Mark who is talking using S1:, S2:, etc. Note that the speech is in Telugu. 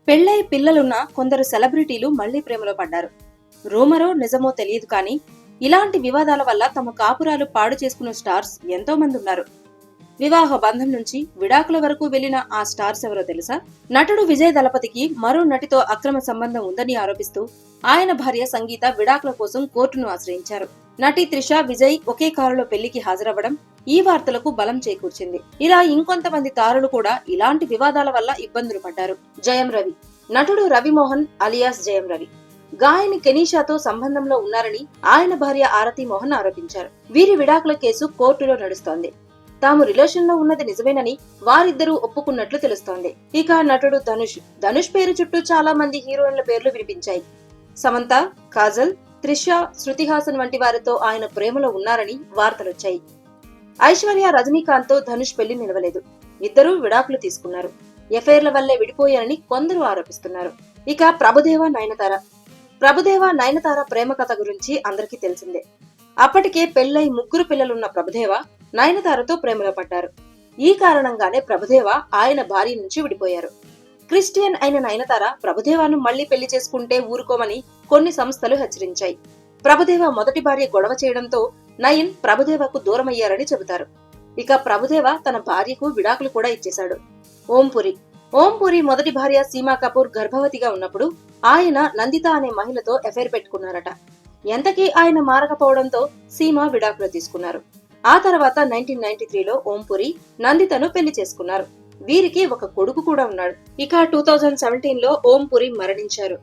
S1: పెళ్లై పిల్లలున్న కొందరు సెలబ్రిటీలు మళ్లీ ప్రేమలో పడ్డారు. రూమరో నిజమో తెలియదు కానీ ఇలాంటి వివాదాల వల్ల తమ కాపురాలు పాడు చేసుకున్న స్టార్స్ ఎంతో మంది ఉన్నారు. వివాహ బంధం నుంచి విడాకుల వరకు వెళ్లిన ఆ స్టార్స్ ఎవరో తెలుసా? నటుడు విజయ్ దళపతికి మరో నటితో అక్రమ సంబంధం ఉందని ఆరోపిస్తూ ఆయన భార్య సంగీత విడాకుల కోసం కోర్టును ఆశ్రయించారు. నటి త్రిష, విజయ్ ఒకే కారులో పెళ్లికి హాజరవ్వడం ఈ వార్తలకు బలం చేకూర్చింది. ఇలా ఇంకొంతమంది తారులు కూడా ఇలాంటి వివాదాల వల్ల ఇబ్బందులు పడ్డారు. జయం రవి. నటుడు రవిమోహన్ అలియాస్ జయం రవి గాయని కెనీషాతో సంబంధంలో ఉన్నారని ఆయన భార్య ఆరతి మోహన్ ఆరోపించారు. వీరి విడాకుల కేసు కోర్టులో నడుస్తోంది. తాము రిలేషన్ లో ఉన్నది నిజమేనని వారిద్దరూ ఒప్పుకున్నట్లు తెలుస్తోంది. ఇక నటుడు ధనుష్ పేరు చుట్టూ చాలా మంది హీరోయిన్ల పేర్లు వినిపించాయి. సమంత, కాజల్, త్రిష, శృతి హాసన్ వంటి వారితో ఆయన ప్రేమలో ఉన్నారని వార్తలొచ్చాయి. ఐశ్వర్య, రజనీకాంత్ తో ధనుష్ పెళ్లి నిలవలేదు. ఇద్దరూ విడాకులు తీసుకున్నారు. ఎఫైర్ల వల్లే విడిపోయారని కొందరు ఆరోపిస్తున్నారు. ఇక ప్రభుదేవ నయనతార ప్రేమ కథ గురించి అందరికీ తెలిసిందే. అప్పటికే పెళ్లై 3 పిల్లలున్న ప్రభుదేవ నయనతారతో ప్రేమలో పడ్డారు. ఈ కారణంగానే ప్రభుదేవ ఆయన భార్య నుంచి విడిపోయారు. క్రిస్టియన్ అయిన నయనతార ప్రభుదేవాను మళ్లీ పెళ్లి చేసుకుంటే ఊరుకోమని కొన్ని సంస్థలు హెచ్చరించాయి. ప్రభుదేవ మొదటి భార్య గొడవ చేయడంతో నయన్ ప్రభుదేవకు దూరమయ్యారని చెబుతారు. ఇక ప్రభుదేవ తన భార్యకు విడాకులు కూడా ఇచ్చేశాడు. ఓం పురి మొదటి భార్య సీమా కపూర్ గర్భవతిగా ఉన్నప్పుడు ఆయన నందిత అనే మహిళతో ఎఫైర్ పెట్టుకున్నారట. ఎంతకీ ఆయన మారకపోవడంతో సీమా విడాకులు తీసుకున్నారు. ఆ తర్వాత 1993లో ఓం పురి నందితను పెళ్లి చేసుకున్నారు. వీరికి ఒక కొడుకు కూడా ఉన్నాడు. ఇక 2017లో ఓం పురి మరణించారు.